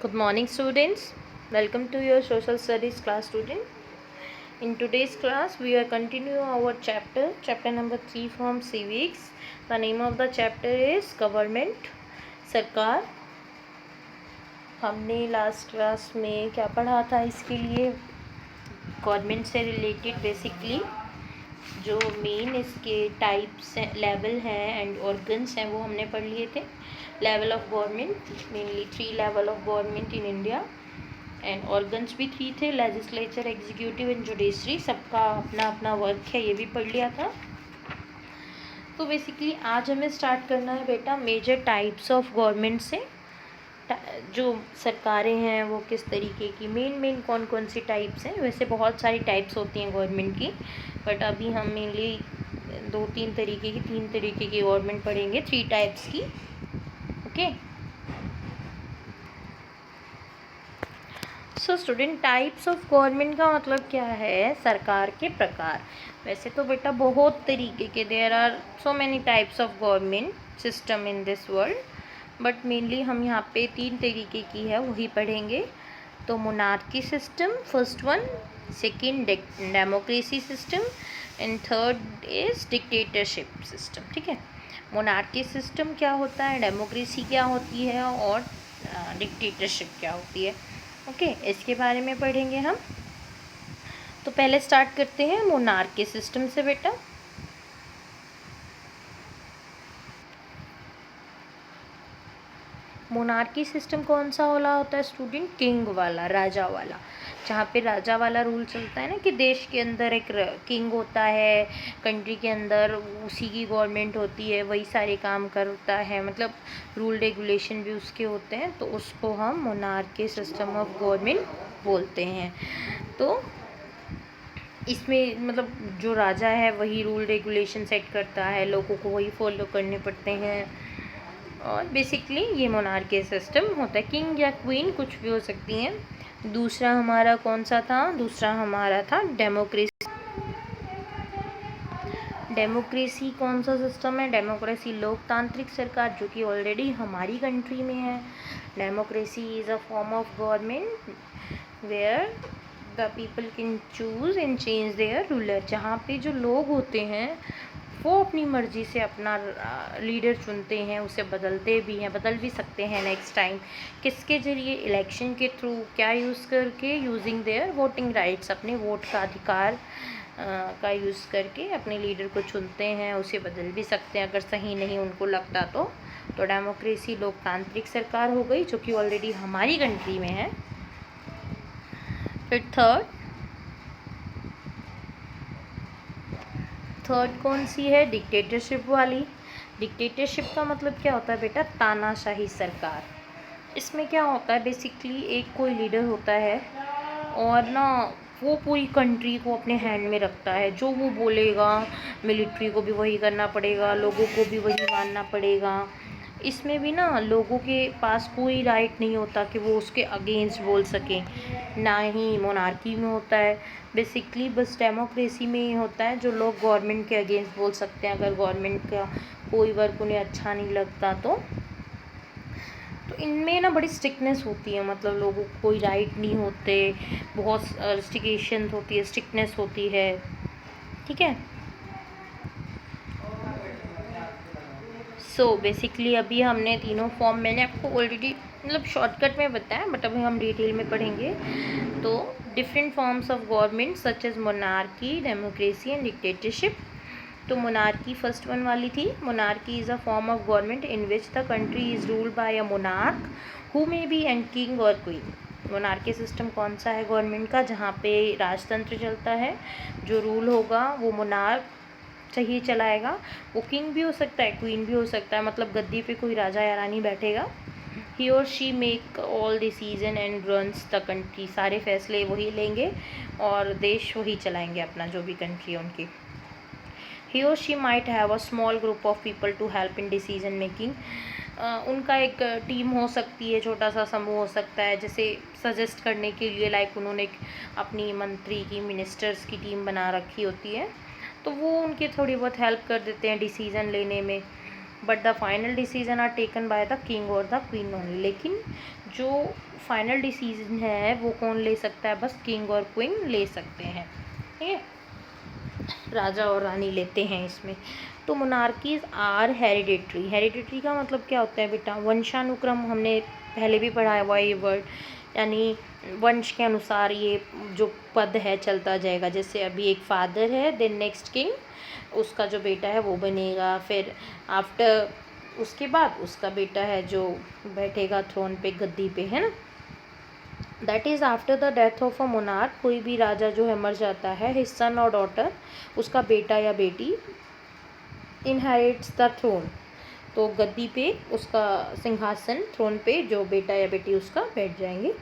Good morning, students. Welcome to your social studies class, student. In today's class, we are continuing our chapter number 3 from civics. The name of the chapter is government, सरकार. हमने last class में क्या पढ़ा था? इसके लिए government से related basically जो मेन इसके टाइप्स हैं, लेवल हैं एंड ऑर्गन्स हैं, वो हमने पढ़ लिए थे. Level of government, mainly 3 level of government in India and organs भी 3 थे, लेजिस्लेचर, एग्जीक्यूटिव एंड जुडिशरी. सबका अपना अपना वर्क है, ये भी पढ़ लिया था. तो बेसिकली आज हमें स्टार्ट करना है बेटा मेजर टाइप्स ऑफ गवर्नमेंट से. जो सरकारें हैं वो किस तरीके की, मेन कौन कौन सी टाइप्स हैं. वैसे बहुत सारी टाइप्स होती हैं गवर्नमेंट की, बट अभी हम मेनली 3 तरीके की गवर्नमेंट पढ़ेंगे, 3 टाइप्स की. Okay. So student, types of government का मतलब क्या है? सरकार के प्रकार. वैसे तो बेटा बहुत तरीके के, there are so many types of government system in this world, but mainly हम यहाँ पे 3 तरीके की है वही पढ़ेंगे. तो monarchy system first one, second democracy system and third is dictatorship system. ठीक है. मोनार्की सिस्टम क्या होता है, डेमोक्रेसी क्या होती है और डिक्टेटरशिप क्या होती है. ओके, इसके बारे में पढ़ेंगे हम. तो पहले स्टार्ट करते हैं मोनार्की सिस्टम से बेटा. मोनार्की सिस्टम कौन सा वाला होता है स्टूडेंट? किंग वाला, राजा वाला. जहाँ पे राजा वाला रूल चलता है ना, कि देश के अंदर एक किंग होता है, कंट्री के अंदर उसी की गवर्नमेंट होती है, वही सारे काम करता है, मतलब रूल रेगुलेशन भी उसके होते हैं, तो उसको हम मोनार्की सिस्टम ऑफ गवर्नमेंट बोलते हैं. तो इसमें मतलब जो राजा है वही रूल रेगुलेशन सेट करता है, लोगों को वही फॉलो करने पड़ते हैं, और बेसिकली ये मोनार्की सिस्टम होता है. किंग या क्वीन कुछ भी हो सकती हैं. दूसरा हमारा कौन सा था? दूसरा हमारा था डेमोक्रेसी. डेमोक्रेसी कौन सा सिस्टम है? डेमोक्रेसी लोकतांत्रिक सरकार, जो कि ऑलरेडी हमारी कंट्री में है. Democracy is a form of government where the people can choose and change their ruler. जहाँ पे जो लोग होते हैं वो अपनी मर्ज़ी से अपना लीडर चुनते हैं, उसे बदलते भी हैं, बदल भी सकते हैं नेक्स्ट टाइम. किसके ज़रिए? इलेक्शन के थ्रू. क्या यूज़ करके? Using their voting rights. अपने वोट का अधिकार का यूज़ करके अपने लीडर को चुनते हैं, उसे बदल भी सकते हैं अगर सही नहीं उनको लगता तो. डेमोक्रेसी लोकतांत्रिक सरकार हो गई, जो कि ऑलरेडी हमारी कंट्री में है. फिर थर्ड कौन सी है? डिक्टेटरशिप वाली. डिक्टेटरशिप का मतलब क्या होता है बेटा? तानाशाही सरकार. इसमें क्या होता है बेसिकली, एक कोई लीडर होता है और ना वो पूरी कंट्री को अपने हैंड में रखता है. जो वो बोलेगा मिलिट्री को भी वही करना पड़ेगा, लोगों को भी वही मानना पड़ेगा. इसमें भी ना लोगों के पास कोई राइट नहीं होता कि वो उसके अगेंस्ट बोल सकें, ना ही मोनार्की में होता है. बेसिकली बस डेमोक्रेसी में ही होता है जो लोग गवर्नमेंट के अगेंस्ट बोल सकते हैं, अगर गवर्नमेंट का कोई वर्क उन्हें अच्छा नहीं लगता तो इनमें ना बड़ी स्ट्रिक्टनेस होती है, मतलब लोगों को कोई राइट नहीं होते, बहुत रिस्ट्रिक्शंस होती है, स्ट्रिक्टनेस होती है. ठीक है. सो बेसिकली अभी हमने तीनों फॉर्म, मैंने आपको ऑलरेडी मतलब शॉर्टकट में बताया, बट अभी हम डिटेल में पढ़ेंगे. तो different forms of government such as monarchy, democracy and dictatorship. तो मोनार्की फर्स्ट वन वाली थी. Monarchy is a form of government in which the country is ruled by a monarch who may be and king और queen. Monarchy system कौन सा है government का? जहाँ पे राजतंत्र चलता है, जो रूल होगा वो मोनार्क सही चलाएगा. वो किंग भी हो सकता है, क्वीन भी हो सकता है, मतलब गद्दी पे कोई राजा या रानी बैठेगा. ही और she make all decision and runs the country. सारे फैसले वही लेंगे और देश वही चलाएंगे, अपना जो भी कंट्री है उनकी. ही और she might have a small group of people to help in decision making. उनका एक टीम हो सकती है, छोटा सा समूह हो सकता है, जैसे सजेस्ट करने के लिए, लाइक उन्होंने अपनी मंत्री की, मिनिस्टर्स की टीम बना रखी होती है, तो वो उनके थोड़ी बहुत हेल्प कर देते हैं डिसीज़न लेने में. But the final decision are taken by the king और द क्वीन ओनली। लेकिन जो फाइनल डिसीजन है वो कौन ले सकता है? बस किंग और क्वीन ले सकते हैं, ठीक है, राजा और रानी लेते हैं इसमें। तो मोनार्कीज आर हेरिडेटरी। हेरिडेटरी का मतलब क्या होता है बेटा? वंशानुक्रम, हमने पहले भी पढ़ा हुआ ये वर्ड, यानी वंश के अनुसार ये जो पद है चलता जाएगा। जैसे अभी एक फादर है, देन नेक्स्ट किंग, उसका जो बेटा है वो बनेगा, फिर आफ्टर उसके बाद उसका बेटा है जो बैठेगा थ्रोन पे, गद्दी पे, है ना। That is after the death of a monarch, कोई भी राजा जो है मर जाता है, हिज सन और डॉटर, उसका बेटा या बेटी इनहेरिट्स द थ्रोन, तो गद्दी पे उसका सिंहासन, थ्रोन पे जो बेटा या बेटी उसका बैठ जाएंगे।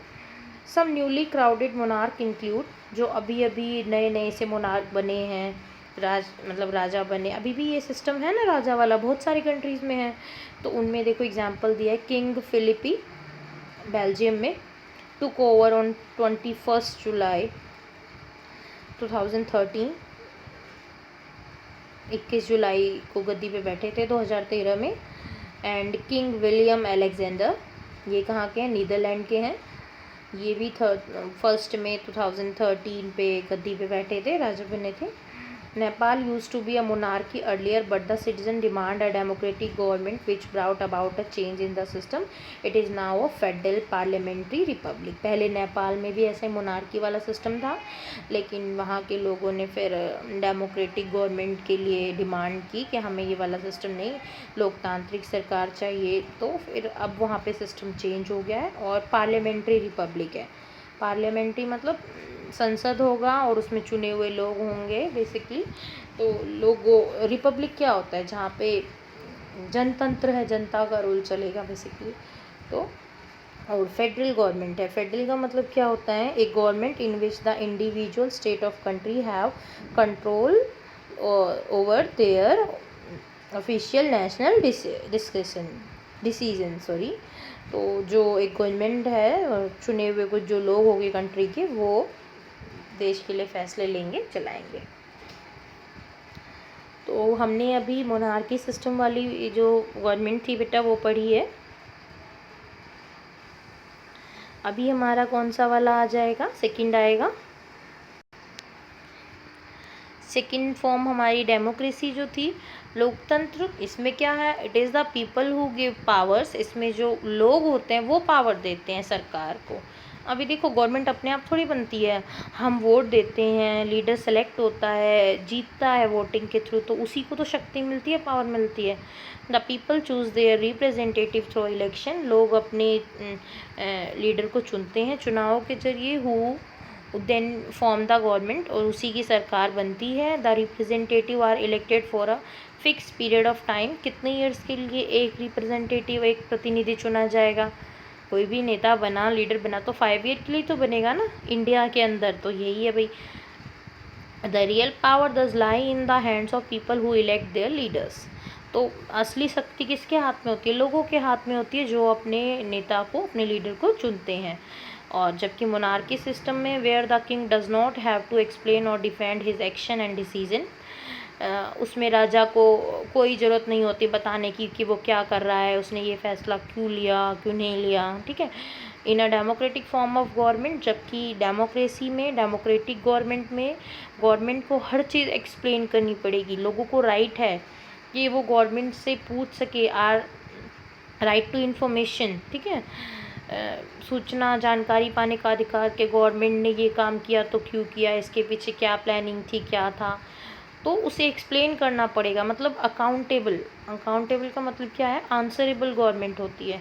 सम न्यूली क्राउडेड मोनार्क इंक्लूड, जो अभी अभी नए नए से मोनार्क बने हैं, मतलब राजा बने, अभी भी ये सिस्टम है ना राजा वाला, बहुत सारी कंट्रीज़ में है। तो उनमें देखो एग्जांपल दिया है, किंग फिलिपी बेल्जियम में, टुक ओवर ऑन 21 जुलाई 2013, 21 जुलाई को गद्दी पे बैठे थे 2013 में। एंड किंग विलियम अलेक्जेंडर, ये कहाँ के हैं? नीदरलैंड के हैं। ये भी 1 मई 2013 पे गद्दी पे बैठे थे, राजा बने थे। Nepal used to be a monarchy earlier, but the citizen demand a democratic government which brought about a change in the system. It is now a federal parliamentary republic. पहले नेपाल में भी ऐसे मोनार्की वाला सिस्टम था, लेकिन वहाँ के लोगों ने फिर डेमोक्रेटिक गवर्नमेंट के लिए डिमांड की कि हमें ये वाला सिस्टम नहीं, लोकतांत्रिक सरकार चाहिए। तो फिर अब वहाँ पे सिस्टम चेंज हो गया है और पार्लियामेंट्री रिपब्लिक है। पार्लियामेंट्री मतलब संसद होगा और उसमें चुने हुए लोग होंगे बेसिकली। तो लोगों, रिपब्लिक क्या होता है? जहाँ पे जनतंत्र है, जनता का रूल चलेगा बेसिकली। तो और फेडरल गवर्नमेंट है। फेडरल का मतलब क्या होता है? एक government in which the individual state of country have control over there official national decision sorry. तो जो एक गवर्नमेंट है, चुने हुए कुछ जो लोग होंगे कंट्री के, वो देश के लिए फैसले लेंगे, चलाएंगे। तो हमने अभी मोनार्की सिस्टम वाली जो गवर्नमेंट थी बेटा वो पढ़ी है। अभी हमारा कौन सा वाला आ जाएगा? सेकंड आएगा। सेकंड फॉर्म हमारी डेमोक्रेसी जो थी, लोकतंत्र। इसमें क्या है? It is the people who give powers. इसमें जो लोग होते हैं वो पावर देते हैं सरकार को। अभी देखो गवर्नमेंट अपने आप थोड़ी बनती है, हम वोट देते हैं, लीडर सेलेक्ट होता है, जीतता है वोटिंग के थ्रू, तो उसी को तो शक्ति मिलती है, पावर मिलती है। The people choose their representative through election. लोग अपने लीडर को चुनते हैं चुनाव के जरिए। Who then form the government, और उसी की सरकार बनती है। The representative are elected for a fix period of time. कितने ईयर्स के लिए एक रिप्रेजेंटेटिव, एक प्रतिनिधि चुना जाएगा? कोई भी नेता बना, लीडर बना तो 5 ईयर के लिए तो बनेगा ना इंडिया के अंदर, तो यही है भाई। The real power does lie in the hands of people who elect their leaders. तो असली शक्ति किसके हाथ में होती है? लोगों के हाथ में होती है, जो अपने नेता को, अपने लीडर को चुनते हैं। और जबकि मोनार्की सिस्टम में where the king does not have to explain और defend his action and decision, उसमें राजा को कोई ज़रूरत नहीं होती बताने की कि वो क्या कर रहा है, उसने ये फैसला क्यों लिया, क्यों नहीं लिया, ठीक है। In a democratic form of government, जबकि डेमोक्रेसी में, डेमोक्रेटिक गवर्नमेंट में गवर्नमेंट को हर चीज़ एक्सप्लेन करनी पड़ेगी। लोगों को राइट है कि वो गवर्नमेंट से पूछ सके, आर राइट टू इन्फॉर्मेशन, ठीक है, सूचना जानकारी पाने का अधिकार के गवर्नमेंट ने ये काम किया तो क्यों किया, इसके पीछे क्या प्लानिंग थी, क्या था, तो उसे एक्सप्लेन करना पड़ेगा। मतलब अकाउंटेबल, अकाउंटेबल का मतलब क्या है? आंसरेबल गवर्नमेंट होती है।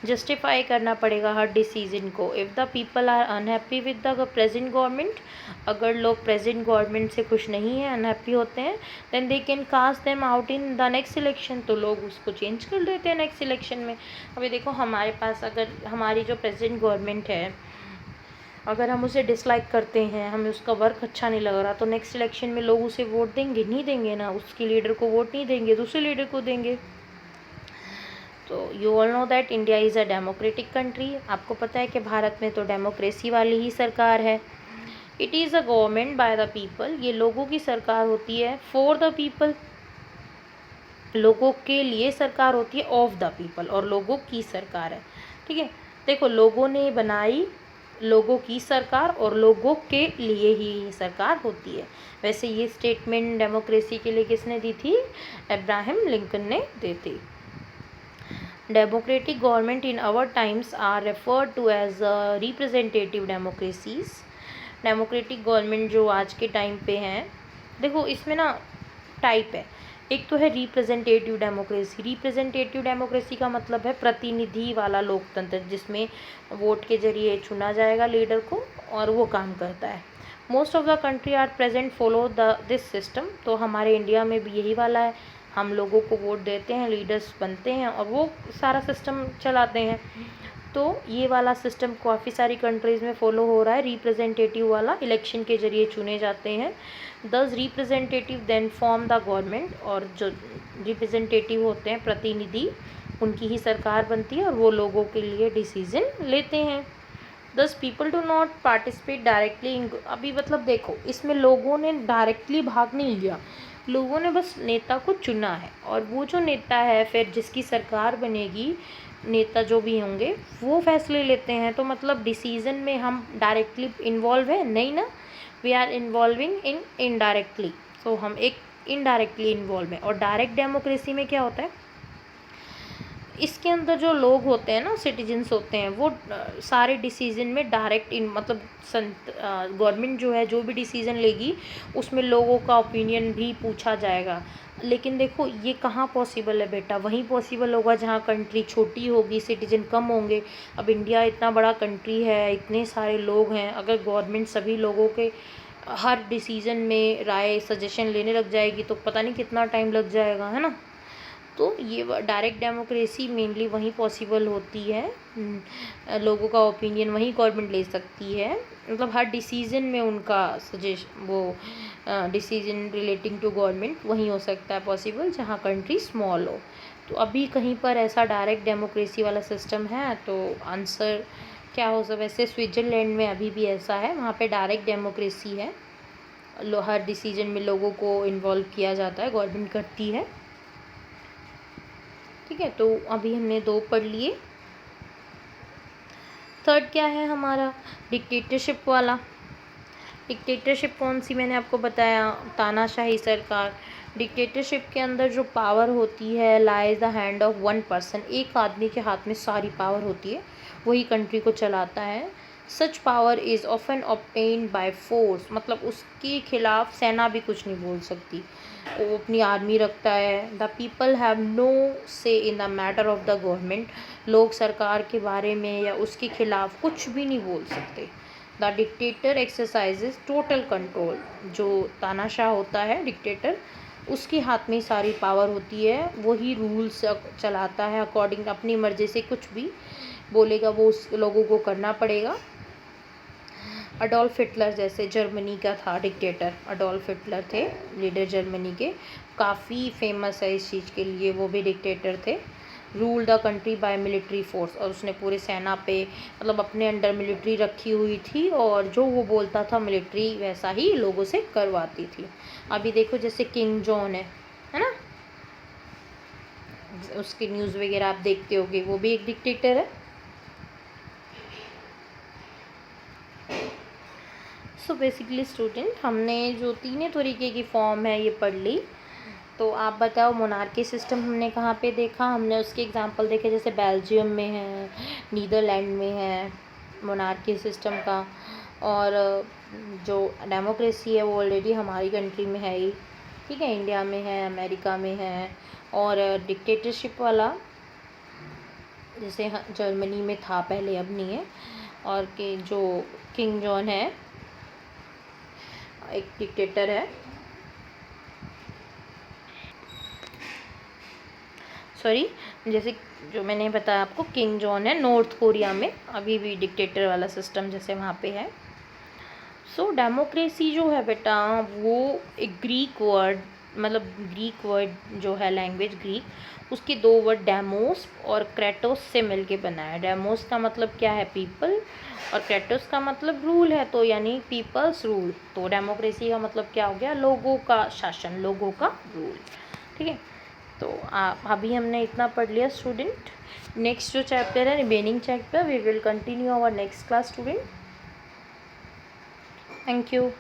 जस्टिफाई करना पड़ेगा हर डिसीजन को। If the people are unhappy with the present government, अगर लोग प्रेजेंट गवर्नमेंट से खुश नहीं हैं, अनहैप्पी होते हैं, then they can cast them out in the next election, तो लोग उसको चेंज कर देते हैं नेक्स्ट इलेक्शन में। अभी देखो हमारे पास, अगर हमारी जो प्रेजेंट गवर्नमेंट है, अगर हम उसे डिसलाइक करते हैं, हमें उसका वर्क अच्छा नहीं लग रहा, तो नेक्स्ट इलेक्शन में लोग उसे वोट देंगे? नहीं देंगे ना, उसके लीडर को वोट नहीं देंगे, दूसरे लीडर को देंगे। तो you all know that India is a democratic country. आपको पता है कि भारत में तो डेमोक्रेसी वाली ही सरकार है। It is a government by the people, ये लोगों की सरकार होती है, फॉर द पीपल। लोगों के लिए सरकार होती है, ऑफ द पीपल, और लोगों की सरकार है। ठीक है, देखो लोगों ने बनाई लोगों की सरकार और लोगों के लिए ही सरकार होती है। वैसे ये स्टेटमेंट डेमोक्रेसी के लिए किसने दी थी? अब्राहम लिंकन ने दी थी। Democratic government in our times are referred to as representative democracies. Democratic government जो आज के टाइम पे हैं, देखो इसमें ना टाइप है। एक तो है रिप्रेजेंटेटिव डेमोक्रेसी। रिप्रेजेंटेटिव डेमोक्रेसी का मतलब है प्रतिनिधि वाला लोकतंत्र, जिसमें वोट के जरिए चुना जाएगा लीडर को और वो काम करता है। Most of the country are present follow this system. तो हमारे इंडिया में भी यही वाला है, हम लोगों को वोट देते हैं, लीडर्स बनते हैं और वो सारा सिस्टम चलाते हैं। तो ये वाला सिस्टम काफ़ी सारी कंट्रीज़ में फॉलो हो रहा है। रिप्रेजेंटेटिव वाला इलेक्शन के जरिए चुने जाते हैं। This representative then form the government, और जो रिप्रेजेंटेटिव होते हैं प्रतिनिधि, उनकी ही सरकार बनती है और वो लोगों के लिए डिसीजन लेते हैं। दस people do not participate directly in. अभी मतलब देखो इसमें लोगों ने डायरेक्टली भाग नहीं लिया, लोगों ने बस नेता को चुना है और वो जो नेता है फिर जिसकी सरकार बनेगी, नेता जो भी होंगे वो फैसले लेते हैं। तो मतलब डिसीजन में हम डायरेक्टली इन्वॉल्व है नहीं ना, we are involving in indirectly. So हम एक इनडायरेक्टली इन्वॉल्व है। और डायरेक्ट डेमोक्रेसी में क्या होता है, इसके अंदर जो लोग होते हैं ना, सिटीजन्स होते हैं, वो सारे डिसीजन में डायरेक्ट इन मतलब गवर्नमेंट जो है जो भी डिसीजन लेगी उसमें लोगों का ओपिनियन भी पूछा जाएगा। लेकिन देखो ये कहाँ पॉसिबल है बेटा, वहीं पॉसिबल होगा जहाँ कंट्री छोटी होगी, सिटीजन कम होंगे। अब इंडिया इतना बड़ा कंट्री है, इतने सारे लोग हैं, अगर गवर्नमेंट सभी लोगों के हर डिसीजन में राय सजेशन लेने लग जाएगी तो पता नहीं कितना टाइम लग जाएगा, है ना। तो ये डायरेक्ट डेमोक्रेसी मेनली वहीं पॉसिबल होती है, लोगों का ओपिनियन वहीं गवर्नमेंट ले सकती है। मतलब हर डिसीजन में उनका वो डिसीजन रिलेटिंग टू गवर्नमेंट वहीं हो सकता है पॉसिबल जहाँ कंट्री स्मॉल हो। तो अभी कहीं पर ऐसा डायरेक्ट डेमोक्रेसी वाला सिस्टम है, तो आंसर क्या हो सकता है? वैसे स्विट्ज़रलैंड में अभी भी ऐसा है, वहाँ पे डायरेक्ट डेमोक्रेसी है, हर डिसीजन में लोगों को इन्वॉल्व किया जाता है, गवर्नमेंट करती है। ठीक है, तो अभी हमने 2 पढ़ लिए। थर्ड क्या है हमारा? डिक्टेटरशिप वाला। डिक्टेटरशिप कौन सी, मैंने आपको बताया, तानाशाही सरकार। डिक्टेटरशिप के अंदर जो पावर होती है lies the hand of one person, एक आदमी के हाथ में सारी पावर होती है, वही कंट्री को चलाता है। Such power is often obtained by force, मतलब उसके खिलाफ सेना भी कुछ नहीं बोल सकती, वो अपनी आर्मी रखता है। द पीपल हैव नो से in the matter of the government, लोग सरकार के बारे में या उसके खिलाफ कुछ भी नहीं बोल सकते। The dictator exercises total control, जो तानाशाह होता है डिक्टेटर, उसके हाथ में सारी पावर होती है, वही रूल्स चलाता है अकॉर्डिंग, अपनी मर्जी से कुछ भी बोलेगा वो उस लोगों को करना पड़ेगा। अडोल्फ हिटलर जैसे जर्मनी का था डिक्टेटर, अडोल्फ हिटलर थे लीडर जर्मनी के, काफ़ी फेमस है इस चीज़ के लिए, वो भी डिक्टेटर थे। Rule the country bye military force, और उसने पूरे सेना पे मतलब अपने अंडर मिलिट्री रखी हुई थी और जो वो बोलता था मिलिट्री वैसा ही लोगों से करवाती थी। अभी देखो जैसे किंग जॉन है ना, उसकी न्यूज़ वगैरह आप देखते होगे, वो भी एक डिक्टेटर है। सो बेसिकली स्टूडेंट, हमने जो तीनों तरीके की फॉर्म है ये पढ़ ली। तो आप बताओ मोनार्की सिस्टम हमने कहाँ पे देखा? हमने उसके एग्जांपल देखे, जैसे बेल्जियम में है, नीदरलैंड में है मोनार्की सिस्टम का, और जो डेमोक्रेसी है वो ऑलरेडी हमारी कंट्री में है ही, ठीक है, इंडिया में है, अमेरिका में है। और डिक्टेटरशिप वाला जैसे जर्मनी में था पहले, अब नहीं है। और कि जो किंग जॉन है एक डिक्टेटर है, सॉरी, जैसे जो मैंने बताया आपको किंग जॉन है नॉर्थ कोरिया में, अभी भी डिक्टेटर वाला सिस्टम जैसे वहाँ पे है। सो डेमोक्रेसी जो है बेटा वो एक ग्रीक वर्ड, मतलब ग्रीक वर्ड जो है लैंग्वेज ग्रीक, उसके 2 वर्ड डेमोस और क्रेटोस से मिलके बना है। डेमोस का मतलब क्या है? पीपल, और क्रेटोस का मतलब रूल है, तो यानी पीपल्स रूल। तो डेमोक्रेसी का मतलब क्या हो गया? लोगों का शासन, लोगों का रूल, ठीक है। तो अभी हमने इतना पढ़ लिया स्टूडेंट। नेक्स्ट जो चैप्टर है remaining chapter we will continue our next class student. Thank you.